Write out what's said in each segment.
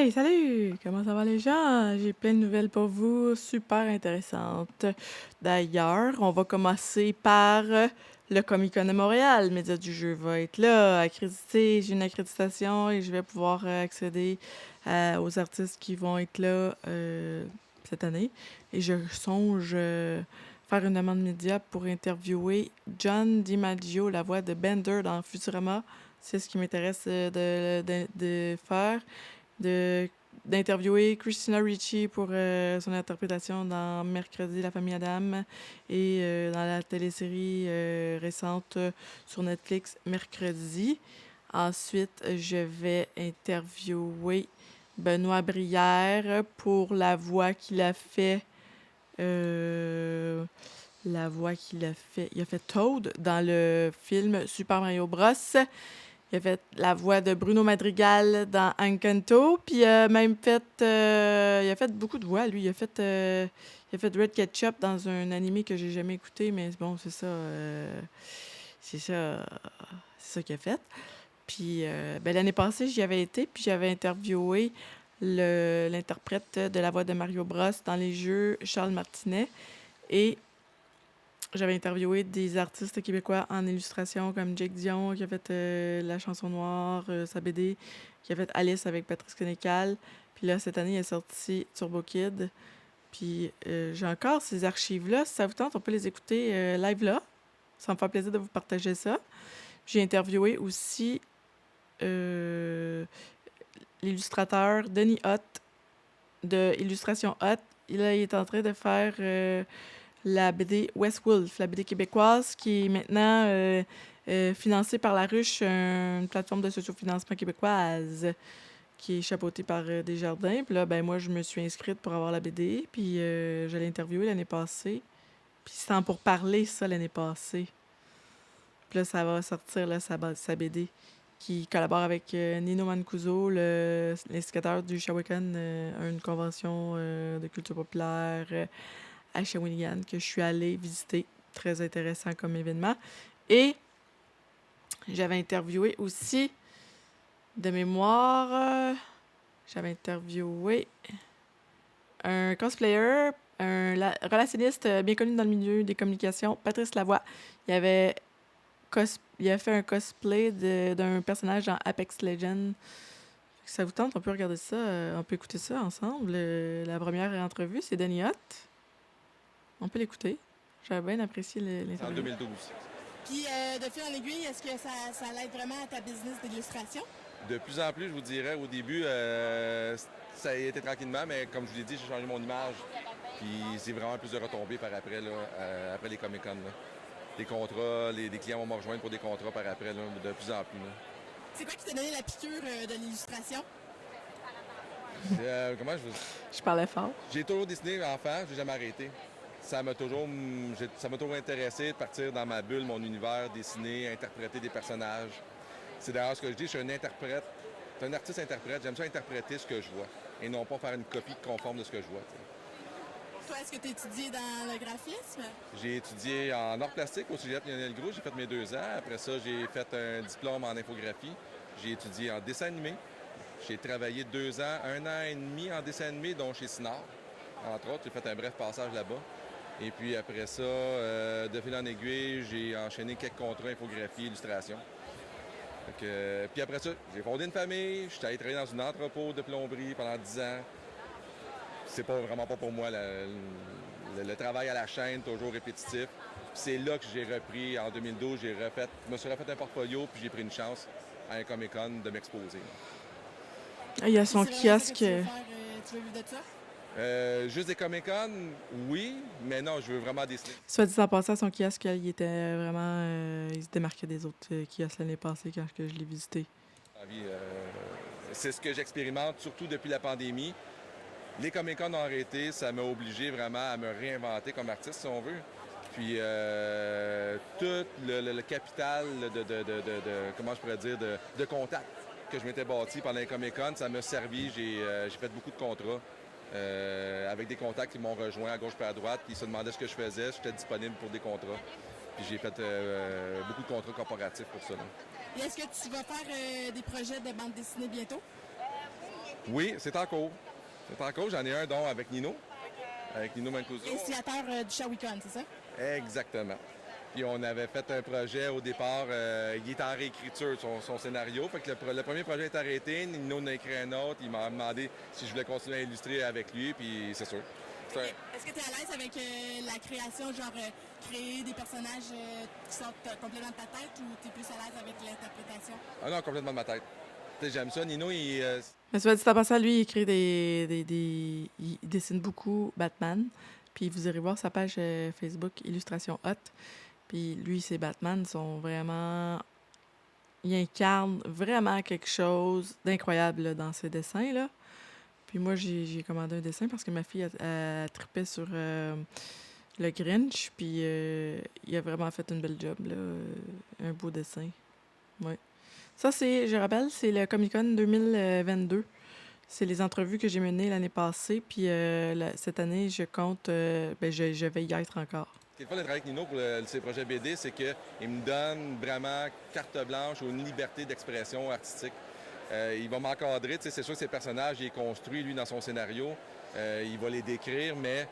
Hey, salut! Comment ça va les gens? J'ai plein de nouvelles pour vous, super intéressantes. D'ailleurs, on va commencer par le Comic-Con de Montréal. Le média du jeu va être là, accrédité. J'ai une accréditation et je vais pouvoir accéder aux artistes qui vont être là cette année. Et je songe faire une demande média pour interviewer John DiMaggio, la voix de Bender dans Futurama. C'est ce qui m'intéresse de faire de d'interviewer Christina Ricci pour son interprétation dans Mercredi, la famille Adam et dans la télésérie récente sur Netflix, Mercredi. Ensuite, je vais interviewer Benoît Brière pour la voix qu'il a fait. La voix qu'il a fait. Il a fait Toad dans le film Super Mario Bros. Il a fait la voix de Bruno Madrigal dans Encanto, puis il a même fait... il a fait beaucoup de voix, lui. Il a fait Red Ketchup dans un animé que j'ai jamais écouté, mais bon, c'est ça... c'est ça qu'il a fait. Puis ben, l'année passée, j'y avais été, puis j'avais interviewé l'interprète de la voix de Mario Bros dans les jeux, Charles Martinet, et j'avais interviewé des artistes québécois en illustration comme Jake Dion qui a fait La chanson noire, sa BD, qui a fait Alice avec Patrice Sénécal. Puis là, cette année, il est sorti Turbo Kid. Puis j'ai encore ces archives-là. Si ça vous tente, on peut les écouter live là. Ça me fait plaisir de vous partager ça. J'ai interviewé aussi l'illustrateur Denis Hott de Illustration Hott. Il est en train de faire la BD West Wolf, la BD québécoise, qui est maintenant financée par La Ruche, une plateforme de sociofinancement québécoise qui est chapeautée par Desjardins. Puis là, ben moi, je me suis inscrite pour avoir la BD, puis je l'ai interviewée l'année passée. Puis c'était en pourparler, ça, l'année passée. Puis là, ça va sortir, là, sa BD, qui collabore avec Nino Mancuso, l'instigateur du Shawinigan, une convention de culture populaire à Shawinigan que je suis allée visiter. Très intéressant comme événement. Et j'avais interviewé aussi, de mémoire, j'avais interviewé un cosplayer, relationniste bien connu dans le milieu des communications, Patrice Lavoie. Il a fait un cosplay d'un personnage dans Apex Legends. Si ça vous tente, on peut regarder ça, on peut écouter ça ensemble. La première entrevue, c'est Danny Hutt. On peut l'écouter. J'avais bien apprécié C'est en l'interview. 2012. Puis, de fil en aiguille, est-ce que ça l'aide vraiment à ta business d'illustration? De plus en plus, je vous dirais, au début, ça a été tranquillement, mais comme je vous l'ai dit, j'ai changé mon image. Puis c'est vraiment plus de retombées par après, là, après les Comic-Con. Là. Des contrats, les clients vont me rejoindre pour des contrats par après, là, de plus en plus. Là. C'est quoi qui t'a donné la piqûre de l'illustration? Comment je vous... Je parlais fort. J'ai toujours dessiné enfant, j'ai jamais arrêté. Ça m'a toujours intéressé de partir dans ma bulle, mon univers, dessiner, interpréter des personnages. C'est d'ailleurs ce que je dis, je suis un interprète. Je suis un artiste-interprète, j'aime ça interpréter ce que je vois et non pas faire une copie conforme de ce que je vois. T'sais. Toi, est-ce que tu as étudié dans le graphisme? J'ai étudié en art plastique au Cégep Lionel Groulx, j'ai fait mes 2 ans. Après ça, j'ai fait un diplôme en infographie. J'ai étudié en dessin animé. J'ai travaillé 2 ans, 1 an et demi en dessin animé, dont chez Sinard, entre autres. J'ai fait un bref passage là-bas. Et puis après ça, de fil en aiguille, j'ai enchaîné quelques contrats infographie, illustration. Puis après ça, j'ai fondé une famille, je suis allé travailler dans un entrepôt de plomberie pendant 10 ans. C'est vraiment pas pour moi le travail à la chaîne, toujours répétitif. C'est là que j'ai repris, en 2012, je me suis refait un portfolio, puis j'ai pris une chance à un Comic-Con de m'exposer. Ah, il y a son C'est vraiment ça kiosque. que tu veux faire, tu veux vivre de ça? Juste des Comic-Con, oui, mais non, je veux vraiment dessiner. Soit dit en passant, son kiosque, il était vraiment... il se démarquait des autres kiosques l'année passée quand je l'ai visité. C'est ce que j'expérimente, surtout depuis la pandémie. Les Comic-Con ont arrêté, ça m'a obligé vraiment à me réinventer comme artiste, si on veut. Puis tout le capital comment je pourrais dire, de contact que je m'étais bâti pendant les Comic-Con, ça m'a servi. J'ai fait beaucoup de contrats avec des contacts qui m'ont rejoint à gauche et à droite, puis ils se demandaient ce que je faisais, j'étais disponible pour des contrats. Puis j'ai fait beaucoup de contrats corporatifs pour ça. Là. Et est-ce que tu vas faire des projets de bande dessinée bientôt? Oui, c'est en cours. C'est en cours. J'en ai un don avec Nino Mancuso. Instigateur du Shawicon, c'est ça? Exactement. Puis on avait fait un projet au départ, il est en réécriture, son scénario. Fait que le premier projet est arrêté, Nino en a écrit un autre, il m'a demandé si je voulais continuer à illustrer avec lui, puis c'est sûr. Est-ce que tu es à l'aise avec la création, genre créer des personnages qui sortent complètement de ta tête ou tu es plus à l'aise avec l'interprétation? Ah non, complètement de ma tête. J'aime ça. Nino, Mais tu vas dire, à ça, lui, il écrit il dessine beaucoup Batman. Puis vous irez voir sa page Facebook Illustration Hot. Puis lui, ses Batman sont vraiment... Il incarne vraiment quelque chose d'incroyable là, dans ses dessins, là. Puis moi, j'ai commandé un dessin parce que ma fille a trippé sur le Grinch. Puis il a vraiment fait une belle job, là. Un beau dessin. Oui. Ça, je rappelle, c'est le Comic-Con 2022. C'est les entrevues que j'ai menées l'année passée. Puis cette année, je compte... je vais y être encore. Ce qui est le fun de travailler avec Nino pour ses projets BD, c'est qu'il me donne vraiment carte blanche ou une liberté d'expression artistique. Il va m'encadrer. C'est sûr que ses personnages, il est construit, lui, dans son scénario. Il va les décrire, mais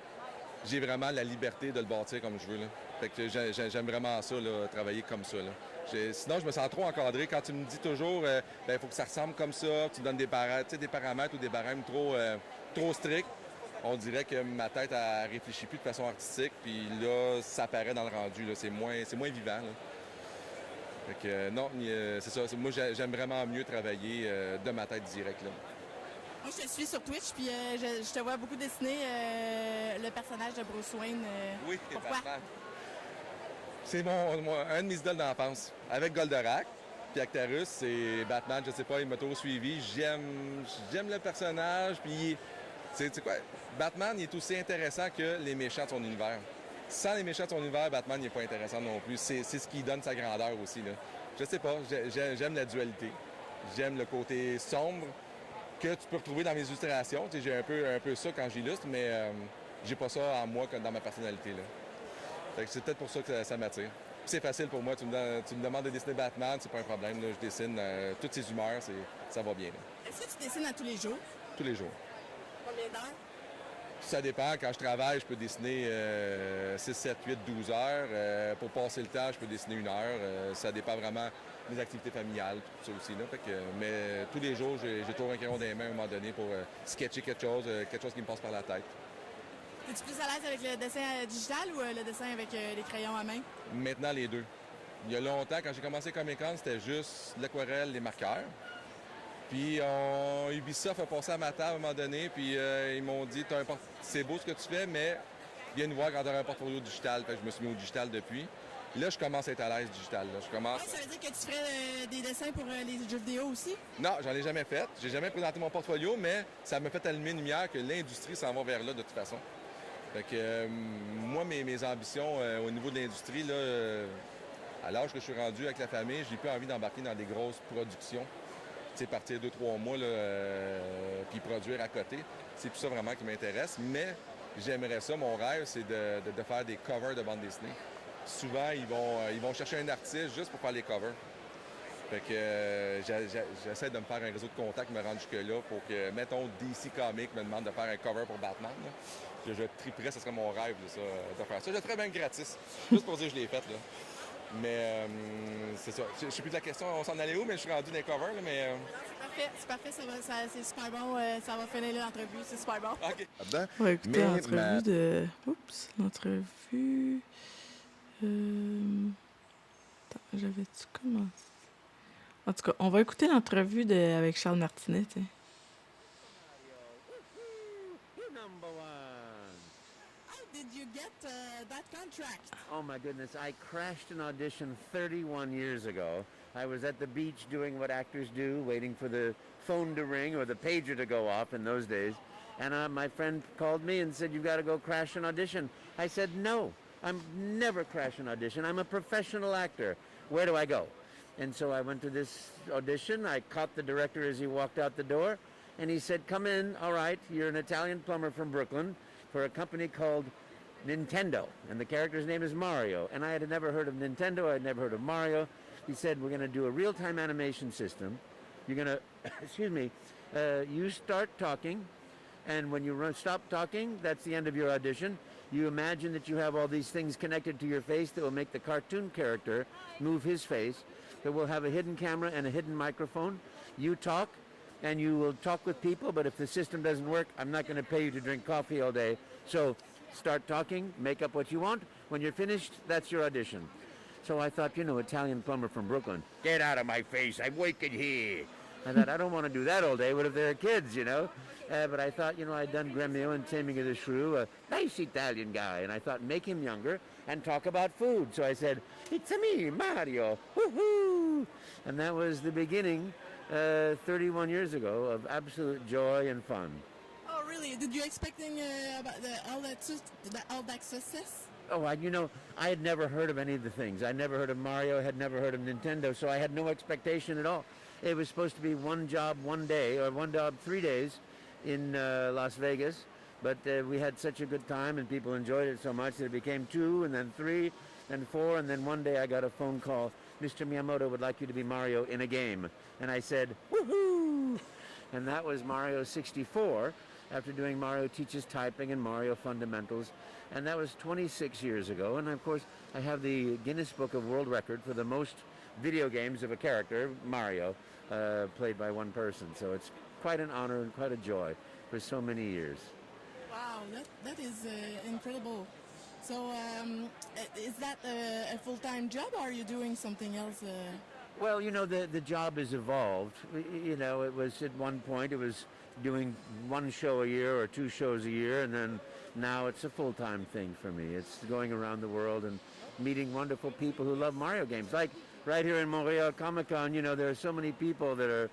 j'ai vraiment la liberté de le bâtir comme je veux. Là. Fait que j'aime vraiment ça, là, travailler comme ça. Là. Sinon, je me sens trop encadré. Quand tu me dis toujours, il faut que ça ressemble comme ça, tu donnes des paramètres ou des barèmes trop stricts, on dirait que ma tête ne réfléchit plus de façon artistique. Puis là, ça apparaît dans le rendu. Là. C'est moins vivant. Là. Fait que, non, c'est ça. Moi, j'aime vraiment mieux travailler de ma tête direct. Là. Moi, je te suis sur Twitch, puis je te vois beaucoup dessiner le personnage de Bruce Wayne. Oui, pourquoi? Batman. C'est un de mes idoles d'enfance. Avec Goldorak, puis Actarus, c'est Batman, je sais pas, il m'a trop suivi. J'aime le personnage, puis tu sais quoi, Batman, il est aussi intéressant que les méchants de son univers. Sans les méchants de son univers, Batman n'est pas intéressant non plus. C'est ce qui donne sa grandeur aussi. Là. Je sais pas, j'aime la dualité. J'aime le côté sombre que tu peux retrouver dans mes illustrations. Tu sais, j'ai un peu ça quand j'illustre, mais j'ai pas ça en moi comme dans ma personnalité. Là. Fait que c'est peut-être pour ça que ça m'attire. Puis c'est facile pour moi. Tu me demandes de dessiner Batman, c'est pas un problème. Là. Je dessine toutes ses humeurs, ça va bien. Là. Est-ce que tu dessines à tous les jours? Tous les jours. Combien d'heures? Ça dépend. Quand je travaille, je peux dessiner 6, 7, 8, 12 heures. Pour passer le temps, je peux dessiner 1 heure. Ça dépend vraiment des activités familiales, tout ça aussi. Là. Fait que, mais tous les jours, j'ai toujours un crayon dans les mains à un moment donné pour sketcher quelque chose qui me passe par la tête. Es-tu plus à l'aise avec le dessin digital ou le dessin avec les crayons à main? Maintenant, les deux. Il y a longtemps, quand j'ai commencé Comic-Con, c'était juste l'aquarelle, les marqueurs. Puis Ubisoft a passé à ma table à un moment donné, puis ils m'ont dit c'est beau ce que tu fais, mais viens nous voir quand tu auras un portfolio digital. Fait que je me suis mis au digital depuis. Là, je commence à être à l'aise digital. Là. Ça veut dire que tu ferais des dessins pour les jeux vidéo aussi? Non, j'en ai jamais fait. J'ai jamais présenté mon portfolio, mais ça me fait allumer une lumière que l'industrie s'en va vers là de toute façon. Fait que moi, mes ambitions au niveau de l'industrie, là, à l'âge que je suis rendu avec la famille, j'ai plus envie d'embarquer dans des grosses productions. Tu sais, partir 2-3 mois, puis produire à côté. C'est plus ça vraiment qui m'intéresse. Mais j'aimerais ça. Mon rêve, c'est de faire des covers de bande dessinée. Souvent, ils vont chercher un artiste juste pour faire les covers. Fait que j'essaie de me faire un réseau de contacts, me rendre jusque-là pour que, mettons, DC Comics me demande de faire un cover pour Batman. Là. Je triperais, ce serait mon rêve de faire ça. Je le ferais même gratis, juste pour dire que je l'ai fait. Là. Mais c'est ça. Je sais plus de la question, on s'en allait où, mais je suis rendu dans les covers. Là, mais, C'est parfait, c'est super bon. Ça va finir l'entrevue, c'est super bon. OK. On va écouter l'entrevue de... Oups, l'entrevue... Attends, j'avais-tu commencé? En tout cas, on va écouter l'entrevue avec Charles Martinet. T'sais. How did you get that contract? Oh my goodness, I crashed an audition 31 years ago. I was at the beach doing what actors do, waiting for the phone to ring or the pager to go off in those days. And my friend called me and said, "You've got to go crash an audition." I said, "No, I'm never crash an audition. I'm a professional actor. Where do I go?" And so I went to this audition. I caught the director as he walked out the door. And he said, "Come in, all right, you're an Italian plumber from Brooklyn for a company called Nintendo. And the character's name is Mario." And I had never heard of Nintendo. I had never heard of Mario. He said, "We're going to do a real-time animation system. You're going to, excuse me, you start talking, and when you stop talking, that's the end of your audition. You imagine that you have all these things connected to your face that will make the cartoon character move his face, that will have a hidden camera and a hidden microphone. You talk, and you will talk with people, but if the system doesn't work, I'm not going to pay you to drink coffee all day. So start talking, make up what you want. When you're finished, that's your audition. So I thought, Italian plumber from Brooklyn, get out of my face, I'm working here. I thought, I don't want to do that all day. What if there are kids, But I thought, I'd done Gremio and Taming of the Shrew, a nice Italian guy. And I thought, make him younger and talk about food. So I said, it's me, Mario. Woohoo! And that was the beginning, 31 years ago, of absolute joy and fun. Oh, really? Did you expecting about all that success? Oh, I had never heard of any of the things. I never heard of Mario, had never heard of Nintendo, so I had no expectation at all. It was supposed to be one job one day, or one job 3 days in Las Vegas, but we had such a good time and people enjoyed it so much that it became 2 and then 3 and 4, and then one day I got a phone call, Mr. Miyamoto would like you to be Mario in a game. And I said, woohoo! And that was Mario 64, after doing Mario Teaches Typing and Mario Fundamentals. And that was 26 years ago. And of course, I have the Guinness Book of World Record for the most video games of a character, Mario, played by one person. So it's quite an honor and quite a joy for so many years. Wow, that is incredible. So is that a full-time job, or are you doing something else? Well, the job has evolved. It was at one point, it was doing one show a year or 2 shows a year, and then now it's a full-time thing for me. It's going around the world and meeting wonderful people who love Mario games. Like right here in Montreal Comic-Con, there are so many people that are,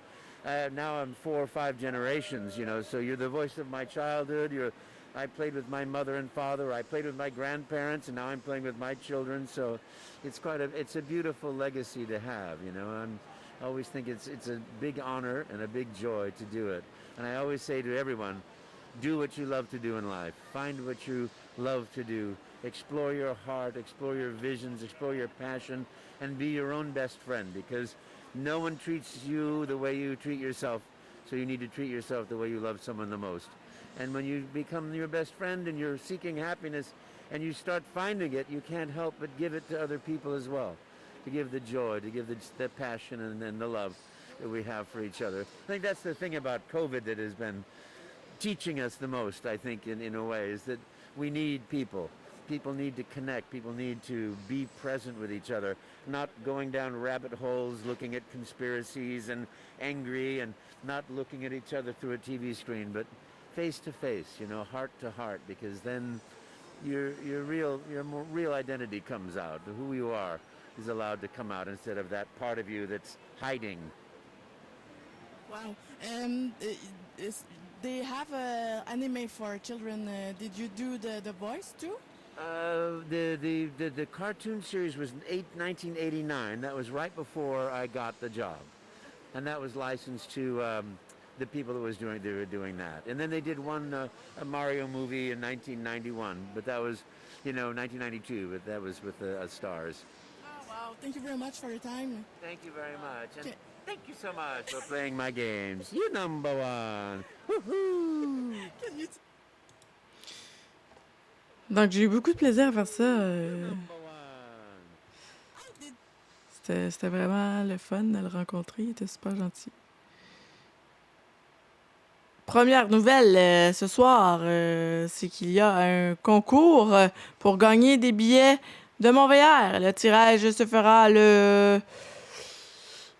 now I'm 4 or 5 generations, so you're the voice of my childhood. I played with my mother and father, I played with my grandparents, and now I'm playing with my children, so it's a beautiful legacy to have, I always think it's a big honor and a big joy to do it. And I always say to everyone, do what you love to do in life. Find what you love to do. Explore your heart, explore your visions, explore your passion, and be your own best friend, because no one treats you the way you treat yourself, so you need to treat yourself the way you love someone the most. And when you become your best friend and you're seeking happiness and you start finding it, you can't help but give it to other people as well. To give the joy, to give the passion and the love that we have for each other. I think that's the thing about COVID that has been teaching us the most, I think, in a way, is that we need people. People need to connect. People need to be present with each other, not going down rabbit holes, looking at conspiracies and angry, and not looking at each other through a TV screen, but face to face, heart to heart, because then your more real identity comes out. Who you are is allowed to come out instead of that part of you that's hiding. Wow. They have anime for children. Did you do the voice too? The cartoon series was 1989. That was right before I got the job, and that was licensed to the people that were doing that. And then they did one a Mario movie in 1991, but that was 1992. But that was with stars. Oh wow! Thank you very much for your time. Thank you very much. And thank you so much for playing my games. You number one. Woohoo! Donc, j'ai eu beaucoup de plaisir à faire ça. C'était vraiment le fun de le rencontrer. Il était super gentil. Première nouvelle ce soir, c'est qu'il y a un concours pour gagner des billets de Montréal. Le tirage se fera le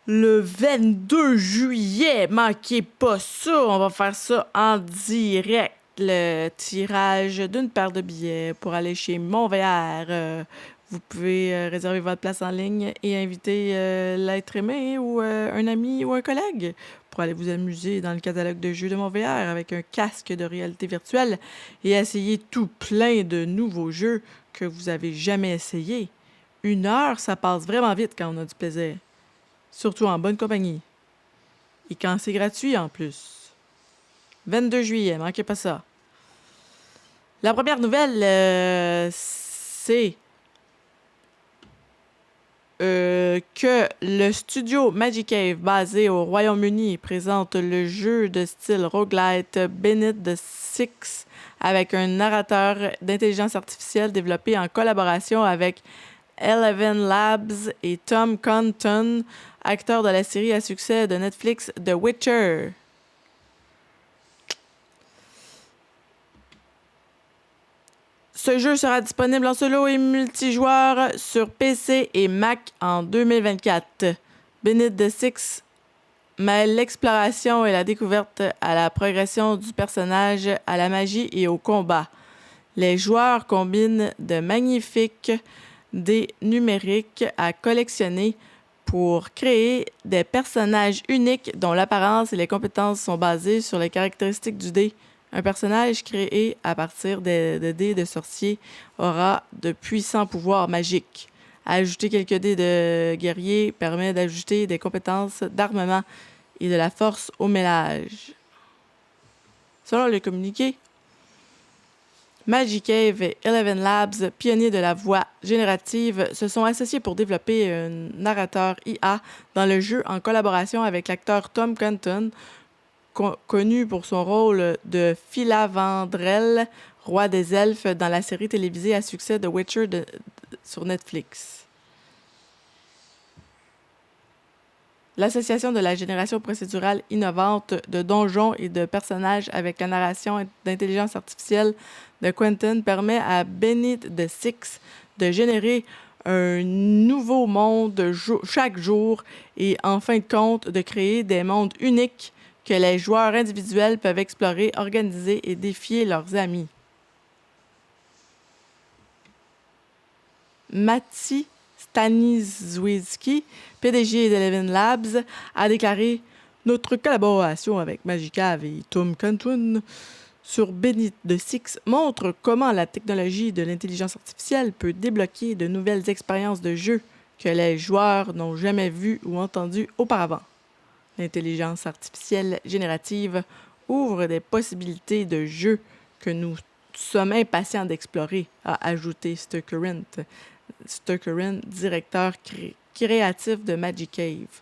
22 juillet. Manquez pas ça. On va faire ça en direct. Le tirage d'une paire de billets pour aller chez Montréal. Vous pouvez réserver votre place en ligne et inviter l'être aimé ou un ami ou un collègue pour aller vous amuser dans le catalogue de jeux de Montréal avec un casque de réalité virtuelle et essayer tout plein de nouveaux jeux que vous avez jamais essayés. 1 heure, ça passe vraiment vite quand on a du plaisir. Surtout en bonne compagnie. Et quand c'est gratuit en plus. 22 juillet, manquez pas ça. La première nouvelle, c'est que le studio Magic Cave, basé au Royaume-Uni, présente le jeu de style roguelite Beneath the Six avec un narrateur d'intelligence artificielle développé en collaboration avec Eleven Labs et Tom Compton, acteur de la série à succès de Netflix The Witcher. Ce jeu sera disponible en solo et multijoueur sur PC et Mac en 2024. Beneath the Six mêle l'exploration et la découverte à la progression du personnage, à la magie et au combat. Les joueurs combinent de magnifiques dés numériques à collectionner pour créer des personnages uniques dont l'apparence et les compétences sont basées sur les caractéristiques du dé. Un personnage créé à partir de dés de sorcier aura de puissants pouvoirs magiques. Ajouter quelques dés de guerrier permet d'ajouter des compétences d'armement et de la force au mélange. Selon le communiqué, Magic Cave et Eleven Labs, pionniers de la voix générative, se sont associés pour développer un narrateur IA dans le jeu en collaboration avec l'acteur Tom Compton, connu pour son rôle de Filavandrel, roi des elfes, dans la série télévisée à succès The Witcher sur Netflix. L'association de la génération procédurale innovante de donjons et de personnages avec la narration d'intelligence artificielle de Quentin permet à Beneath the Six de générer un nouveau monde chaque jour et, en fin de compte, de créer des mondes uniques que les joueurs individuels peuvent explorer, organiser et défier leurs amis. Matti Staniszewski, PDG d'Eleven Labs, a déclaré « Notre collaboration avec Magic Cave et Tom Compton sur Beneath the Six montre comment la technologie de l'intelligence artificielle peut débloquer de nouvelles expériences de jeu que les joueurs n'ont jamais vues ou entendues auparavant. L'intelligence artificielle générative ouvre des possibilités de jeu que nous sommes impatients d'explorer », a ajouté Stuckerant, directeur créatif de Magic Cave.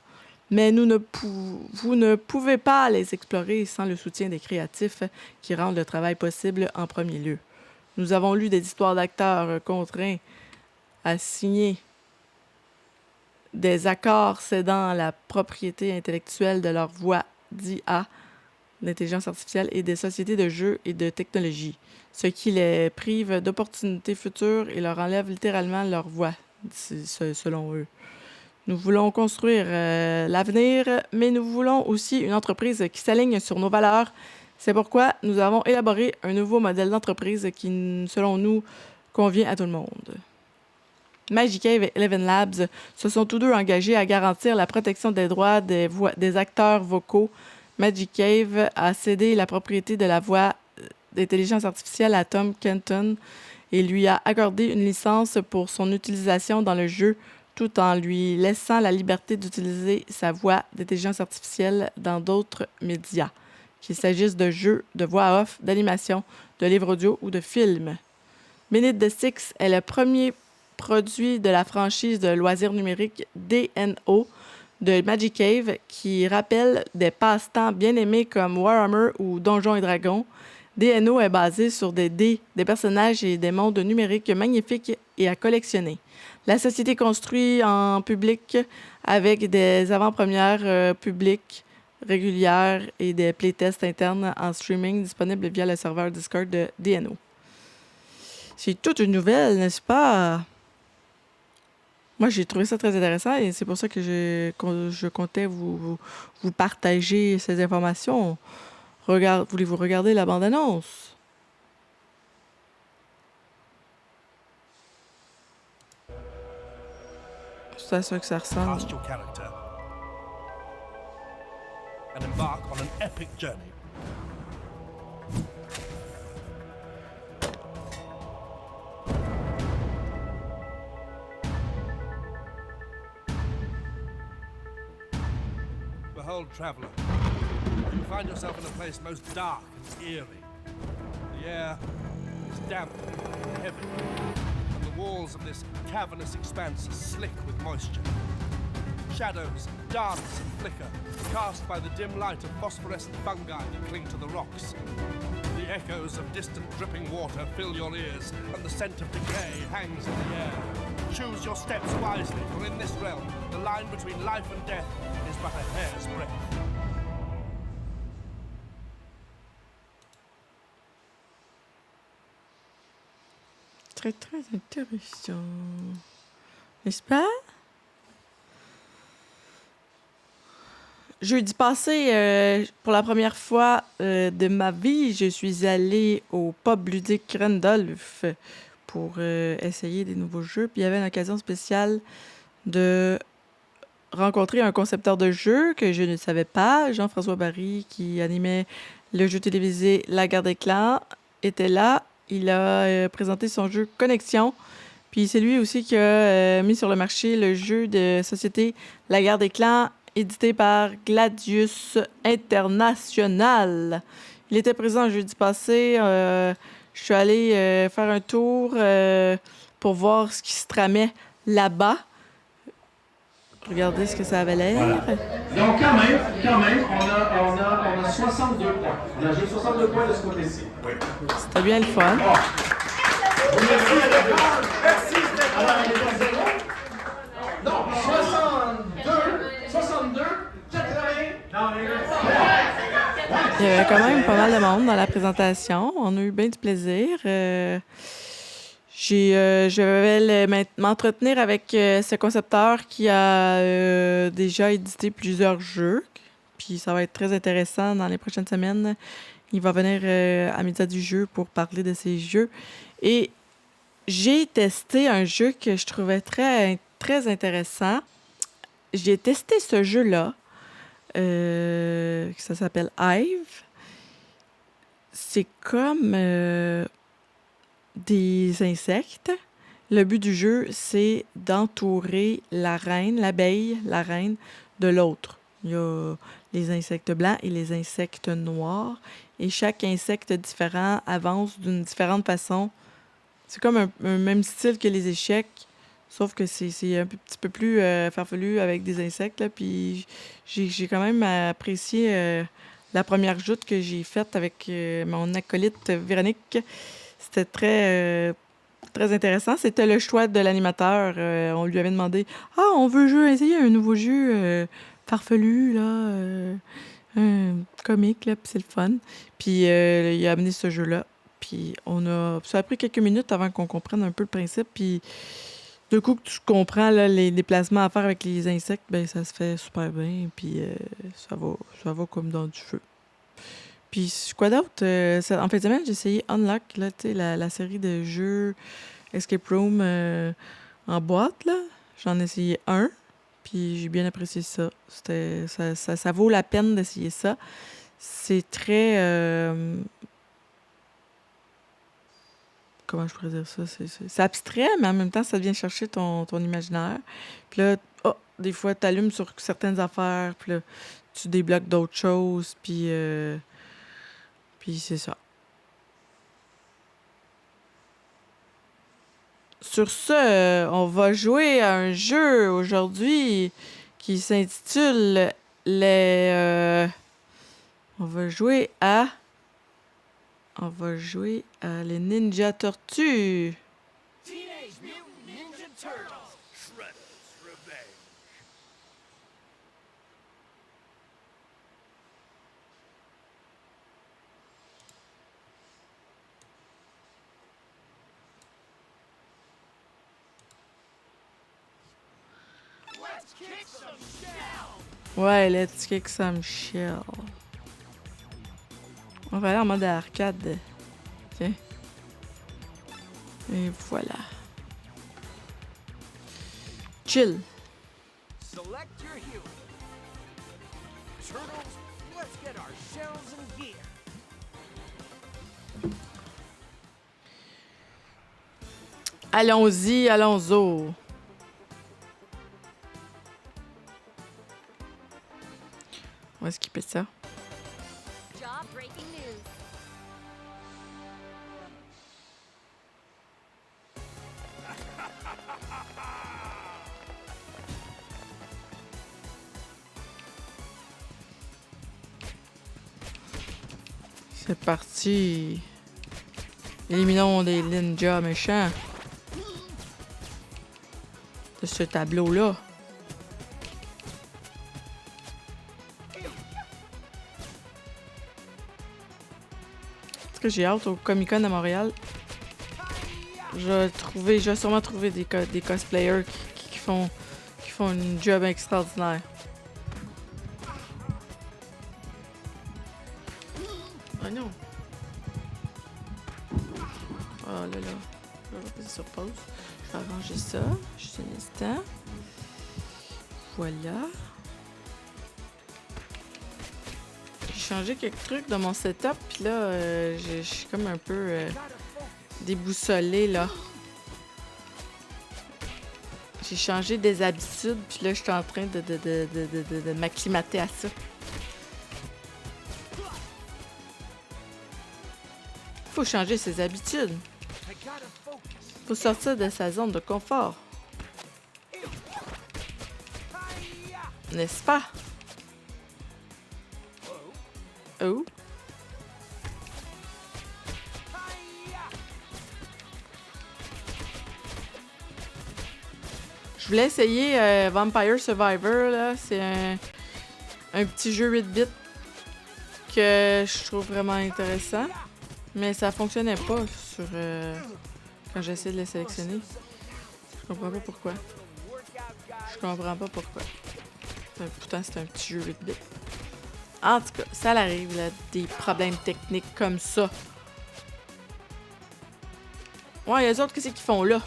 Mais vous ne pouvez pas les explorer sans le soutien des créatifs qui rendent le travail possible en premier lieu. Nous avons lu des histoires d'acteurs contraints à signer des accords cédant la propriété intellectuelle de leur voix d'IA, d'intelligence artificielle, et des sociétés de jeux et de technologie, ce qui les prive d'opportunités futures et leur enlève littéralement leur voix, selon eux. Nous voulons construire l'avenir, mais nous voulons aussi une entreprise qui s'aligne sur nos valeurs. C'est pourquoi nous avons élaboré un nouveau modèle d'entreprise qui, selon nous, convient à tout le monde. Magic Cave et Eleven Labs se sont tous deux engagés à garantir la protection des droits des acteurs vocaux. Magic Cave a cédé la propriété de la voix d'intelligence artificielle à Tom Compton et lui a accordé une licence pour son utilisation dans le jeu, tout en lui laissant la liberté d'utiliser sa voix d'intelligence artificielle dans d'autres médias, qu'il s'agisse de jeux, de voix off, d'animation, de livres audio ou de films. Beneath the Six est le premier produit de la franchise de loisirs numériques DNO de Magic Cave qui rappelle des passe-temps bien aimés comme Warhammer ou Donjons et Dragons. DNO est basé sur des dés, des personnages et des mondes numériques magnifiques et à collectionner. La société construit en public avec des avant-premières publiques régulières et des playtests internes en streaming disponibles via le serveur Discord de DNO. C'est toute une nouvelle, n'est-ce pas? Moi, j'ai trouvé ça très intéressant et c'est pour ça que je comptais vous partager ces informations. Voulez-vous regarder la bande-annonce? C'est à ça que ça ressemble. Cast your character and embark on an epic journey. Behold, traveler, you find yourself in a place most dark and eerie. The air is damp and heavy, and the walls of this cavernous expanse slick with moisture. Shadows dance and flicker, cast by the dim light of phosphorescent fungi that cling to the rocks. The echoes of distant dripping water fill your ears, and the scent of decay hangs in the air. Choose your steps wisely, for in this realm, the line between life and death is but a hair's breadth. Très, très intéressant. N'est-ce pas? Jeudi passé, pour la première fois de ma vie, je suis allée au pub ludique Randolph pour essayer des nouveaux jeux. Puis il y avait une occasion spéciale de rencontrer un concepteur de jeu que je ne savais pas, Jean-François Barry, qui animait le jeu télévisé La Guerre des Clans, était là. Il a présenté son jeu Connexion. Puis c'est lui aussi qui a mis sur le marché le jeu de société La Guerre des Clans, édité par Gladius International. Il était présent jeudi passé. Je suis allée faire un tour pour voir ce qui se tramait là-bas. Regardez ce que ça avait l'air. Voilà. Donc quand même, on a 62 points. On a juste 62 points de ce côté-ci. Oui. C'était bien le fun. Bon. Merci à la part. Merci Stéphane. Alors, elle est à 0? Non, 62, 80. Non, Il y avait quand même pas mal de monde dans la présentation. On a eu bien du plaisir. Je vais m'entretenir avec ce concepteur qui a déjà édité plusieurs jeux. Puis ça va être très intéressant dans les prochaines semaines. Il va venir à Média du jeu pour parler de ses jeux. Et j'ai testé un jeu que je trouvais très, très intéressant. J'ai testé ce jeu-là. Ça s'appelle Hive. C'est comme des insectes. Le but du jeu, c'est d'entourer la reine, l'abeille, la reine, de l'autre. Il y a les insectes blancs et les insectes noirs. Et chaque insecte différent avance d'une différente façon. C'est comme un même style que les échecs, sauf que c'est un petit peu plus farfelu avec des insectes. Là. Puis j'ai quand même apprécié la première joute que j'ai faite avec mon acolyte Véronique. C'était très intéressant. C'était le choix de l'animateur. On lui avait demandé « Ah, on veut essayer un nouveau jeu farfelu, là, comique, là, puis c'est le fun. » Puis il a amené ce jeu-là. Puis ça a pris quelques minutes avant qu'on comprenne un peu le principe. Puis du coup, que tu comprends là, les déplacements à faire avec les insectes, ben ça se fait super bien. Puis ça va comme dans du feu. Puis quoi d'autre? En fin de semaine, j'ai essayé Unlock, là, la série de jeux Escape Room en boîte. Là. J'en ai essayé un, puis j'ai bien apprécié ça. Ça vaut la peine d'essayer ça. C'est très... comment je pourrais dire ça? C'est abstrait, mais en même temps, ça vient chercher ton imaginaire. Puis là, des fois, tu allumes sur certaines affaires, puis là, tu débloques d'autres choses, puis c'est ça. Sur ce, on va jouer à un jeu aujourd'hui qui s'intitule On va jouer à les Ninja Tortues. Teenage Mutant Ninja Turtles. Shredder's Revenge. Let's kick some shell. Ouais, let's kick some shell. On va aller en mode arcade. Tiens. Et voilà. Chill. Select your hero. Turtles, let's get our shells and gear. Allons-y, allons-y. On va skipper ça. Jaw-breaking news. C'est parti. Éliminons les ninjas méchants. De ce tableau-là. Est-ce que j'ai hâte au Comic-Con à Montréal? Je vais sûrement trouver des cosplayers qui font une job extraordinaire. Oh non! Oh là là. Je vais repasser sur pause. Je vais arranger ça. Juste un instant. Voilà. J'ai changé quelques trucs dans mon setup. Puis là, je suis comme un peu déboussolée là. J'ai changé des habitudes. Puis là, je suis en train de m'acclimater à ça. Faut changer ses habitudes. Faut sortir de sa zone de confort. N'est-ce pas? Oh? Je voulais essayer Vampire Survivor, là. C'est un petit jeu 8 bits que je trouve vraiment intéressant. Mais ça fonctionnait pas sur quand j'essaie de le sélectionner. Je comprends pas pourquoi. Pourtant, c'est un petit jeu 8 bits. En tout cas, ça arrive, là, des problèmes techniques comme ça. Ouais, les autres, qu'est-ce qu'ils font là?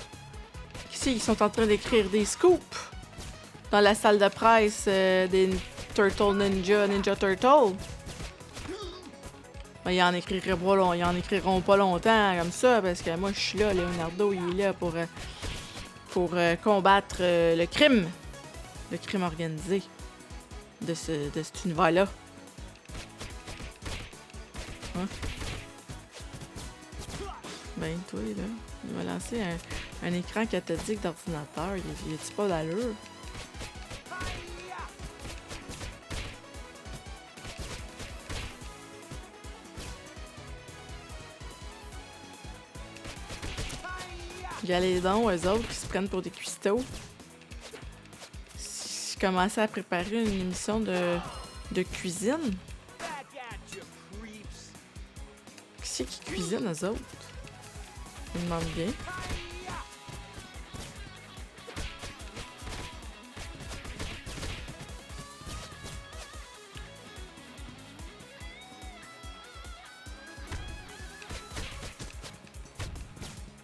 Ils sont en train d'écrire des scoops dans la salle de presse des Ninja Turtle. Ben, ils en écriront pas longtemps comme ça, parce que moi, je suis là, Leonardo, il est là pour combattre le crime organisé de cet univers-là. Hein? Ben, toi, là, il m'a lancé un écran cathodique d'ordinateur. Il est-tu pas d'allure? Regardez donc, eux autres qui se prennent pour des cuistots. Je commençais à préparer une émission de cuisine. Qui c'est qui cuisine, eux autres? Je me demande bien.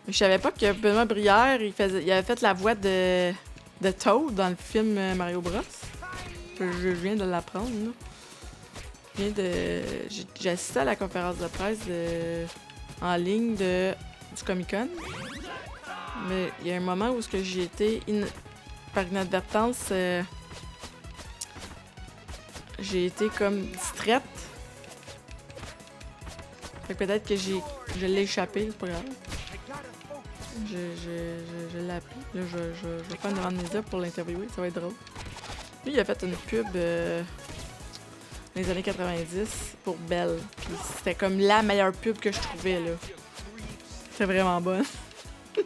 Je savais pas que Benoît Brière, il avait fait la voix de Toad dans le film Mario Bros. Je viens de l'apprendre, là. J'ai assisté à la conférence de presse en ligne du Comic-Con. Mais il y a un moment où j'ai été, par inadvertance, j'ai été comme distraite. Fait que peut-être que je l'ai échappé, c'est pas grave. Je l'ai appris. Là, je vais faire une grande média pour l'interviewer, ça va être drôle. Lui, il a fait une pub dans les années 90 pour Belle. Puis c'était comme la meilleure pub que je trouvais, là. C'était vraiment bonne. Fait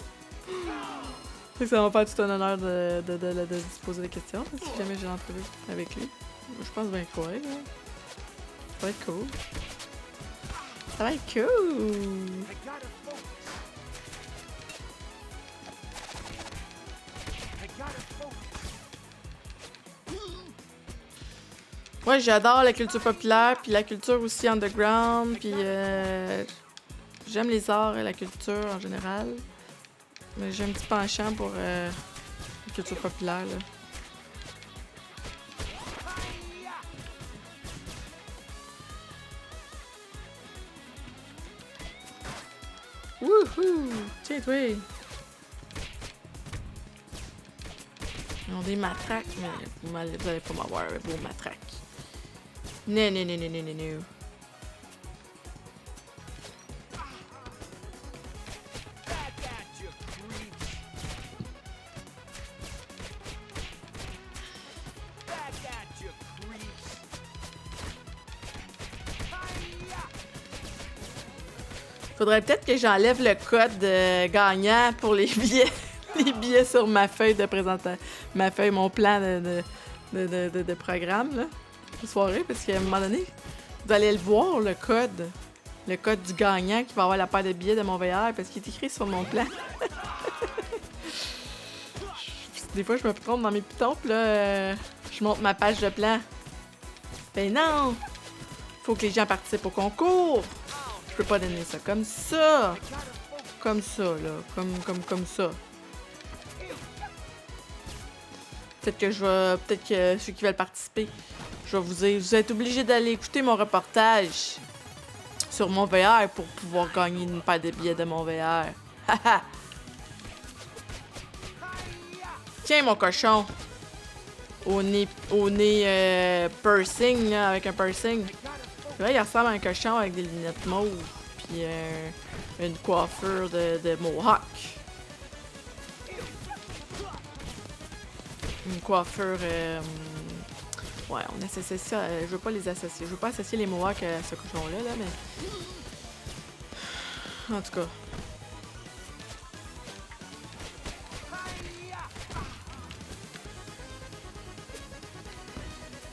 que ça va faire tout un honneur de se poser des questions, si jamais j'ai l'entrevue avec lui. Je pense bien quoi, là. Ça va être cool. Ça va être cool! Ouais, j'adore la culture populaire, puis la culture aussi underground, puis j'aime les arts et la culture en général. Mais j'ai un petit penchant pour la culture populaire, là. Wouhou! Tiens, toi! Ils ont des matraques, mais vous allez pas m'avoir avec vos matraques. Non, non, non, non, non, non, non. Faudrait peut-être que j'enlève le code gagnant pour les billets. Les billets sur ma feuille de présentation. Ma feuille, mon plan de programme, là. De soirée, parce qu'à un moment donné, vous allez le voir, le code. Le code du gagnant qui va avoir la paire de billets de mon VR, parce qu'il est écrit sur mon plan. Des fois, je me trompe dans mes pitons, puis là, je monte ma page de plan. Ben non! Faut que les gens participent au concours! Je peux pas donner ça comme ça! Comme ça, là. Comme ça. Peut-être que ceux qui veulent participer, je vais vous dire, vous êtes obligés d'aller écouter mon reportage sur mon VR pour pouvoir gagner une paire de billets de mon VR. Haha! Tiens, mon cochon! Au nez piercing, là, avec un piercing. C'est vrai, il ressemble à un cochon avec des lunettes mauves, puis une coiffure de mohawk. Une coiffure... Ouais, on associe ça... je veux pas les associer. Je veux pas associer les mohawks à ce cochon-là, là, mais... En tout cas...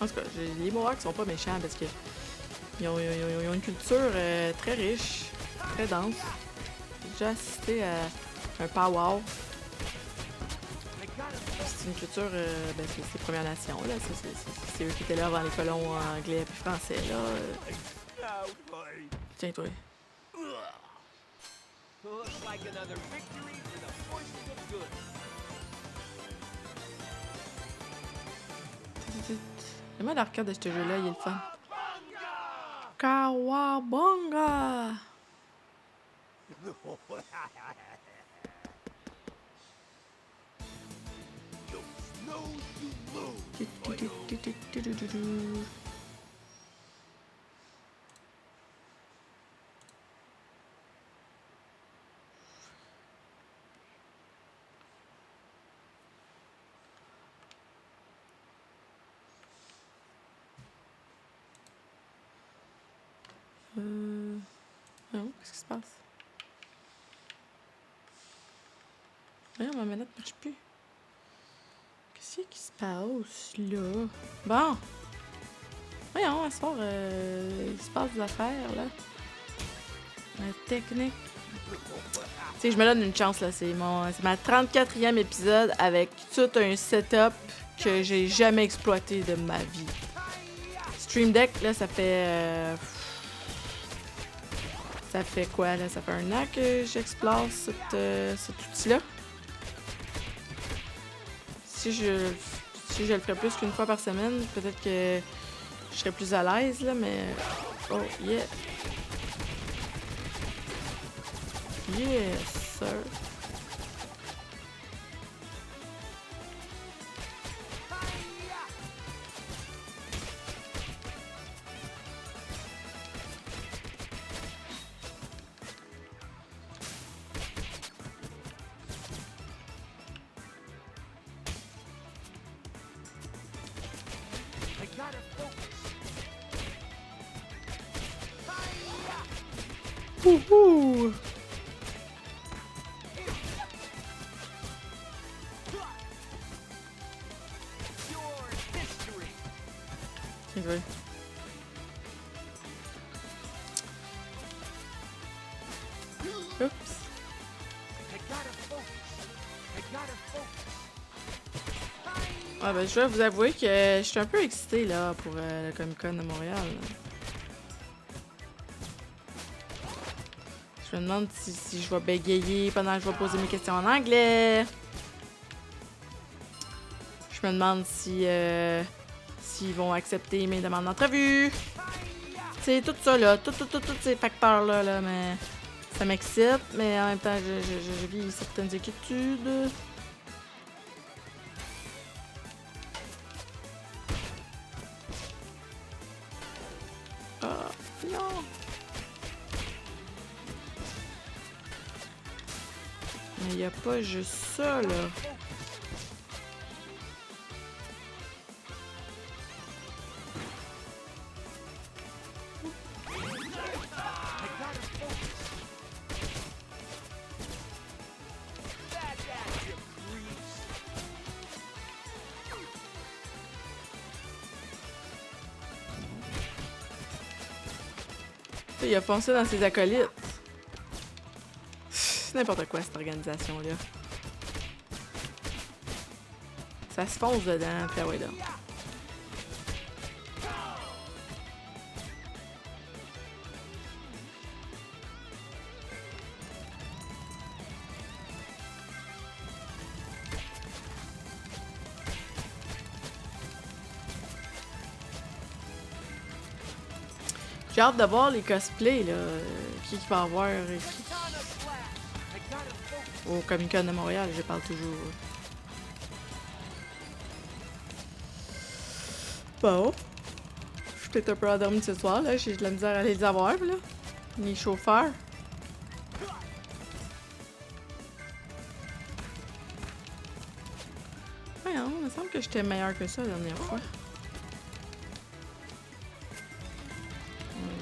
En tout cas, les mohawks sont pas méchants parce que ils ont une culture très riche, très dense. J'ai déjà assisté à un powwow. C'est une culture, c'est Premières Nations, là. C'est eux qui étaient là avant les colons anglais et français, là. Tiens, toi. Le mode arcade de ce jeu-là, il est le fun. Kawabonga! Non, qu'est-ce qui se passe? Voyons, ma manette marche plus. Qu'est-ce qui se passe, là? Bon! Voyons, à ce soir, il se passe des affaires, là. La technique. Tu sais, je me donne une chance, là. C'est ma 34e épisode avec tout un setup que j'ai jamais exploité de ma vie. Stream Deck, là, ça fait... Ça fait quoi, là? Ça fait 1 an que j'explore cet outil-là. Si je le ferais plus qu'une fois par semaine, peut-être que je serais plus à l'aise, là, mais... Oh, yeah! Yes, sir! Wouhou! C'est vrai. Oups. Ah ben, je vais vous avouer que je suis un peu excitée là pour le Comic-Con de Montréal. Là. Je me demande si je vais bégayer pendant que je vais poser mes questions en anglais. Je me demande s'ils vont accepter mes demandes d'entrevue. C'est tout ça là, tous ces facteurs là, mais ça m'excite, mais en même temps je vis certaines inquiétudes. Ah, non! Mais il n'y a pas juste ça, là. Il a foncé dans ses acolytes. C'est n'importe quoi, cette organisation-là. Ça se fonce dedans, puis ah ouais, là. J'ai hâte de voir les cosplays, là. Qui va avoir au Comic-Con de Montréal, je parle toujours. Bon. Je suis peut-être un peu endormie ce soir, là. J'ai de la misère à les avoir, là. Les chauffeurs. Voyons, il me semble que j'étais meilleure que ça la dernière fois.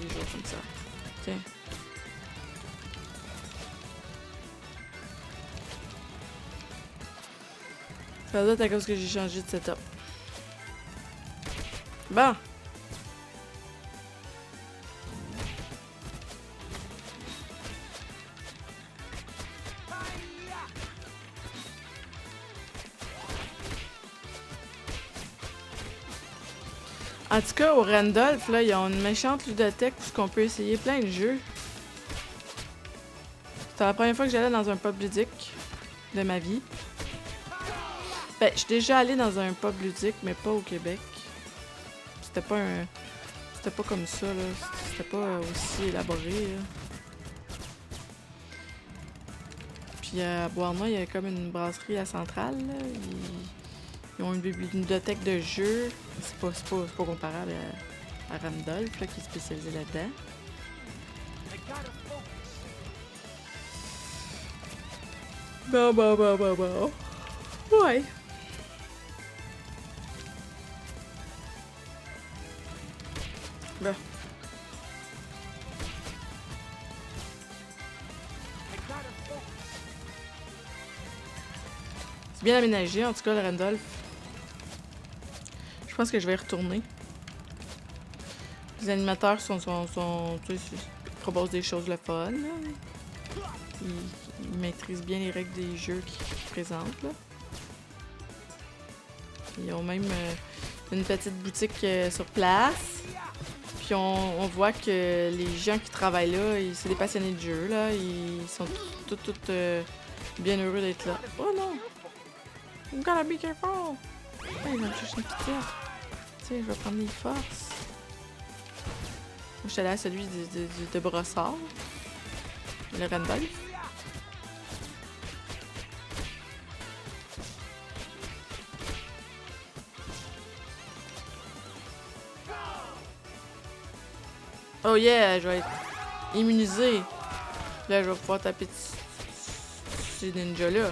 Les jours comme ça. Tiens. Ça doit être à cause que j'ai changé de setup. Bon. En tout cas, au Randolph, là, ils ont une méchante ludothèque où on peut essayer plein de jeux. C'était la première fois que j'allais dans un pub ludique de ma vie. Ben, je suis déjà allée dans un pub ludique, mais pas au Québec. C'était pas un... C'était pas comme ça, là. C'était pas aussi élaboré, là. Puis à Bois-Arnois, il y a comme une brasserie à Centrale, là. Ils ont une bibliothèque de jeux. C'est pas comparable à Randolph, là, qui est spécialisé là-dedans. Bon. Ouais. Bon. C'est bien aménagé, en tout cas, le Randolph. Je pense que je vais y retourner. Les animateurs sont tu sais, ils proposent des choses le fun, là. Ils maîtrisent bien les règles des jeux qu'ils présentent, là. Ils ont même une petite boutique sur place. Puis on voit que les gens qui travaillent là, c'est des passionnés de jeu, là. Ils sont tous bien heureux d'être là. Oh non! You gotta be careful! Hey, il va me chercher une pizza. Tiens, je vais prendre les forces. Moi, je suis allée à celui de Brossard. Le Randolph. Oh yeah, je vais être immunisé. Là, je vais pouvoir taper ces ninjas-là.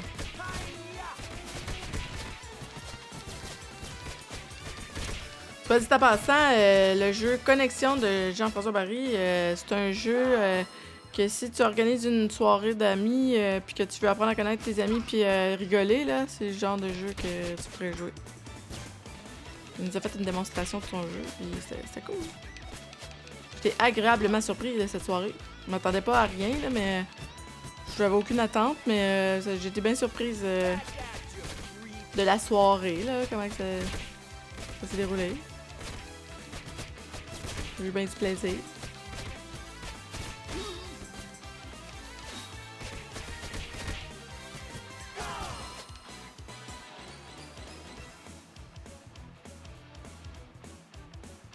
Soit dit en passant, le jeu Connexion de Jean-François Barry, c'est un jeu que si tu organises une soirée d'amis puis que tu veux apprendre à connaître tes amis puis rigoler, là, c'est le genre de jeu que tu pourrais jouer. Il nous a fait une démonstration de son jeu, puis c'était cool. J'étais agréablement surpris de cette soirée. Je m'attendais pas à rien, là, mais j'avais aucune attente, mais j'étais bien surprise de la soirée, là, comment que ça s'est déroulé. J'ai eu bien du plaisir.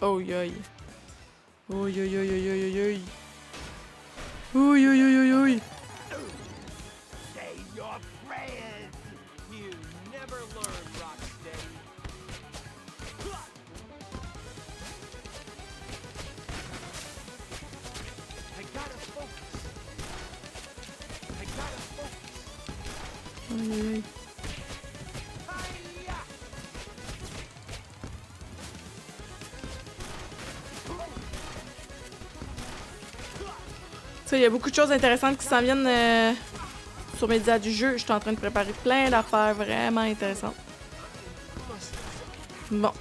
Oh yoï. Oh yoï yoï yoï yoï yoï. Oh yoï yoï yoï yoï. Say your prayers. You never learn, Rocksteady. I gotta focus. I gotta focus. Oh yoï. Il y a beaucoup de choses intéressantes qui s'en viennent sur Média du jeu. Je suis en train de préparer plein d'affaires vraiment intéressantes. Bon.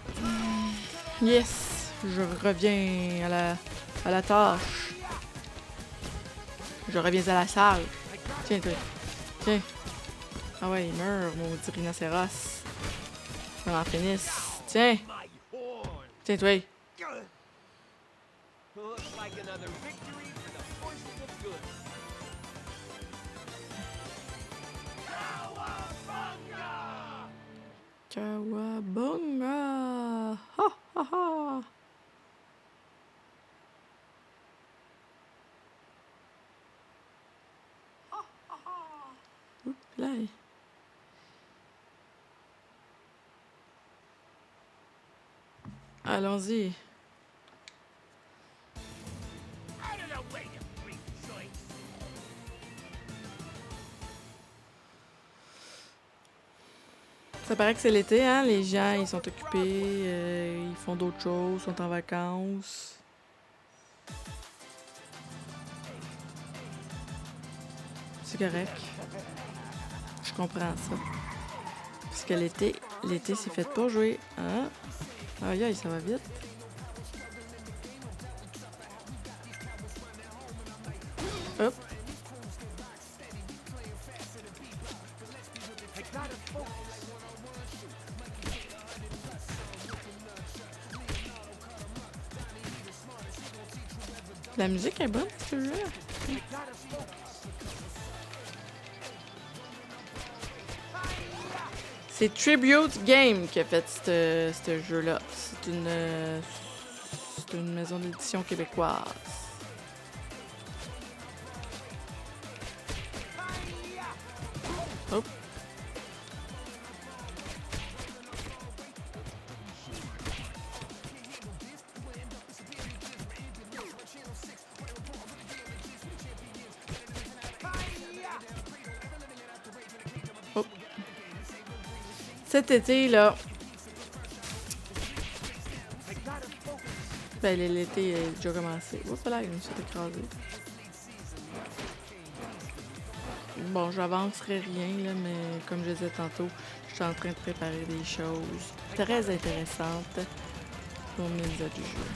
Yes. Je reviens à la tâche. Je reviens à la salle. Tiens, toi. Tiens. Ah ouais, il meurt, maudit rhinocéros. On en finisse. Tiens. Tiens, toi. Looks like another victory for the forces of good. Kawabunga! Ha ha ha! Oups, là. Allons-y. Ça paraît que c'est l'été, hein? Les gens, ils sont occupés, ils font d'autres choses, sont en vacances. C'est correct. Je comprends ça. Parce que l'été, c'est fait pour jouer, hein? Aïe, aïe, ça va vite. Hop. La musique est bonne, ce jeu. C'est Tribute Game qui a fait ce jeu-là. C'est une maison d'édition québécoise. Hop. Hop. Cet été, là... Ben, l'été est déjà commencé. Oups, là, il me s'est écrasé. Bon, j'avancerai rien, là, mais comme je disais tantôt, je suis en train de préparer des choses très intéressantes pour mes autres jeux.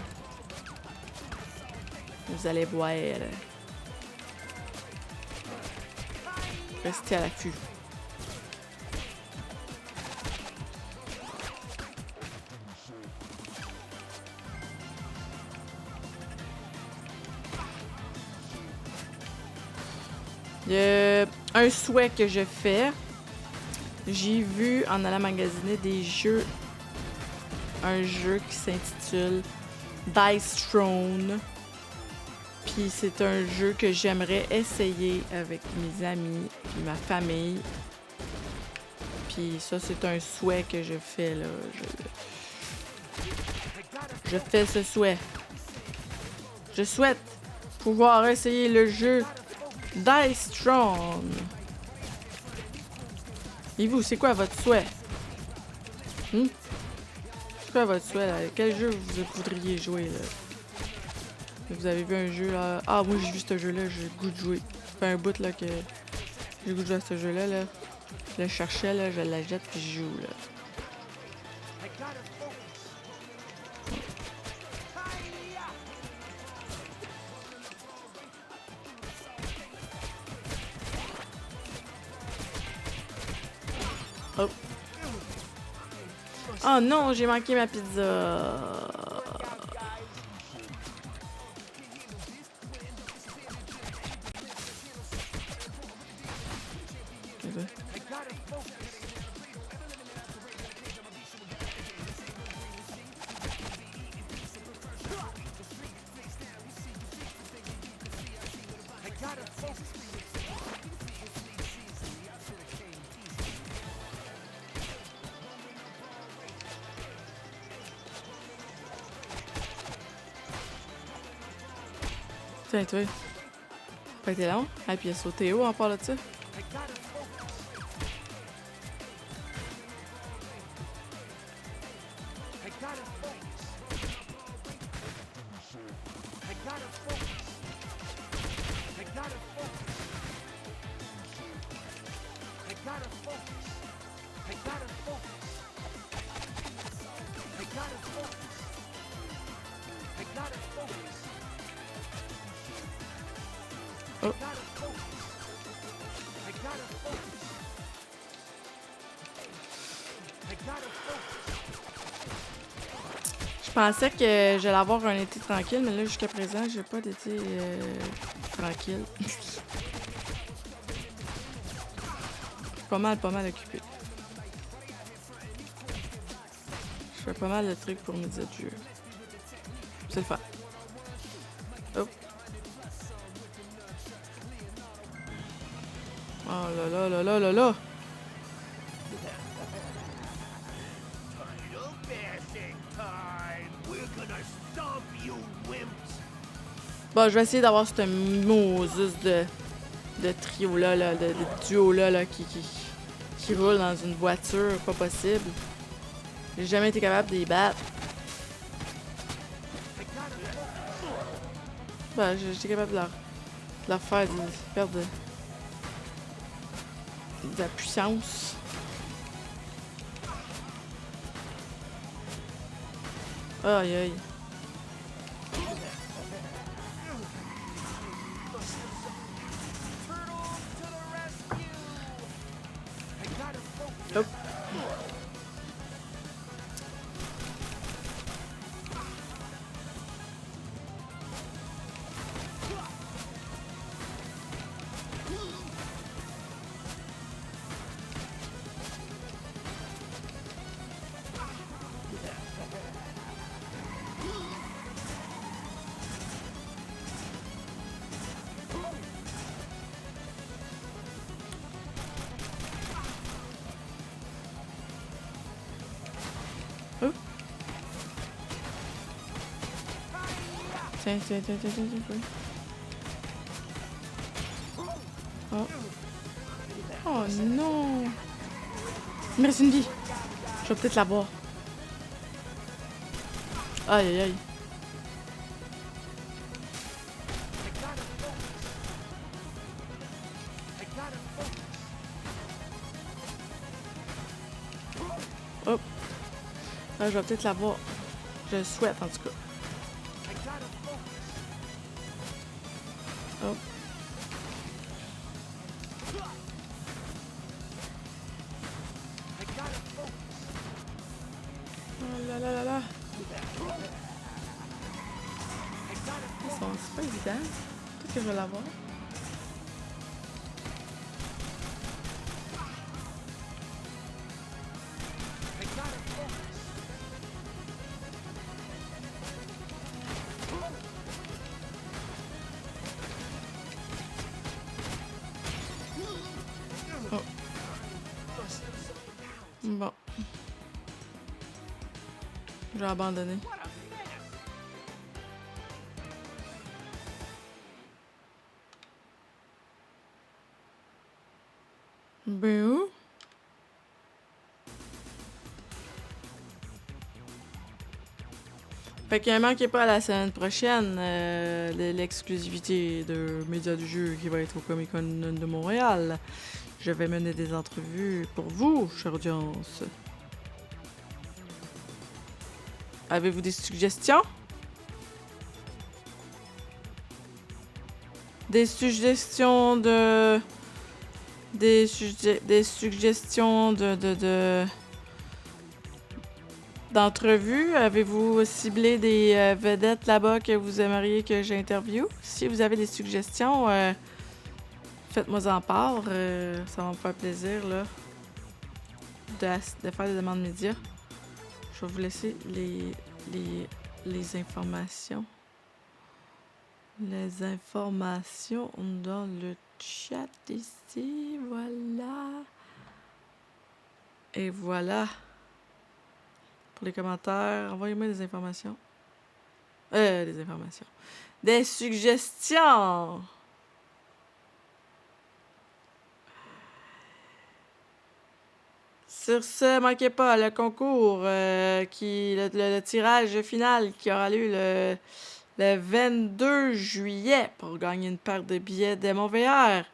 Vous allez voir. Restez à l'affût. Un souhait que je fais, j'ai vu en allant magasiner des jeux, un jeu qui s'intitule Dice Throne. Puis c'est un jeu que j'aimerais essayer avec mes amis et ma famille. Puis ça, c'est un souhait que je fais, là. Je fais ce souhait. Je souhaite pouvoir essayer le jeu Dice Throne. Et vous, c'est quoi votre souhait? C'est quoi votre souhait, là? Quel jeu vous voudriez jouer, là? Vous avez vu un jeu, là? Ah, moi, j'ai vu ce jeu-là, j'ai le goût de jouer. Ça fait un bout, là, que j'ai le goût de jouer à ce jeu-là, là. Je le cherchais, là, je la jette, puis je joue, là. Oh. Oh non, j'ai manqué ma pizza. Tiens, toi. Pas été long. Ah, puis il a sauté haut en part de ça. Oh. Je pensais que j'allais avoir un été tranquille, mais là, jusqu'à présent, j'ai pas d'été tranquille. Je suis pas mal occupé. Je fais pas mal de trucs pour mes jeu. C'est le fun. Oh. Oh là là là là là là! Bon, je vais essayer d'avoir ce Moses de trio-là, là, de duo-là là, qui roule dans une voiture, pas possible. J'ai jamais été capable de les battre. Ben, j'étais capable de leur faire perdre de la puissance. Aïe aïe. Hop. Oh. Tiens. Oh. Oh non! Il me reste une vie. Je vais peut-être la boire. Aïe aïe aïe. Hop. Je vais peut-être la boire. Je le souhaite en tout cas. Oh. Oh là là là là. C'est pas évident. Peut-être que je vais l'avoir. Oh. Bon. Je vais abandonner. Ben où? Fait qu'il manquez pas à la semaine prochaine l'exclusivité de Médias du jeu qui va être au Comic-Con de Montréal. Je vais mener des entrevues pour vous, chère audience. Avez-vous des suggestions? Des suggestions de... Des suggestions d'entrevues? Avez-vous ciblé des vedettes là-bas que vous aimeriez que j'interviewe? Si vous avez des suggestions, faites-moi en part. Ça va me faire plaisir là, de faire des demandes médias. Je vais vous laisser les informations. Les informations dans le chat ici. Voilà. Et voilà. Pour les commentaires, envoyez-moi des informations. Des informations. Des suggestions. Sur ce, manquez pas le concours, le tirage final qui aura lieu le 22 juillet pour gagner une paire de billets de VR.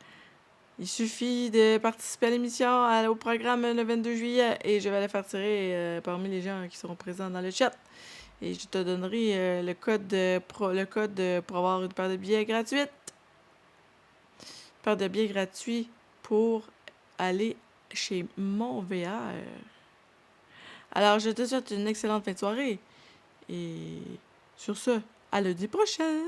Il suffit de participer à l'émission au programme le 22 juillet et je vais les faire tirer parmi les gens qui seront présents dans le chat. Et je te donnerai le code pour avoir une paire de billets gratuite. paire de billets gratuits pour aller chez Mon VR. Alors, je te souhaite une excellente fin de soirée. Et sur ce, à lundi prochain!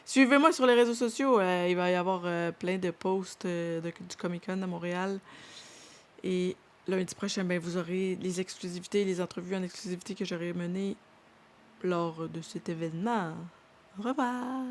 Suivez-moi sur les réseaux sociaux. Il va y avoir plein de posts du Comic-Con à Montréal. Et lundi prochain, ben, vous aurez les exclusivités, les entrevues en exclusivité que j'aurai menées lors de cet événement. Au revoir!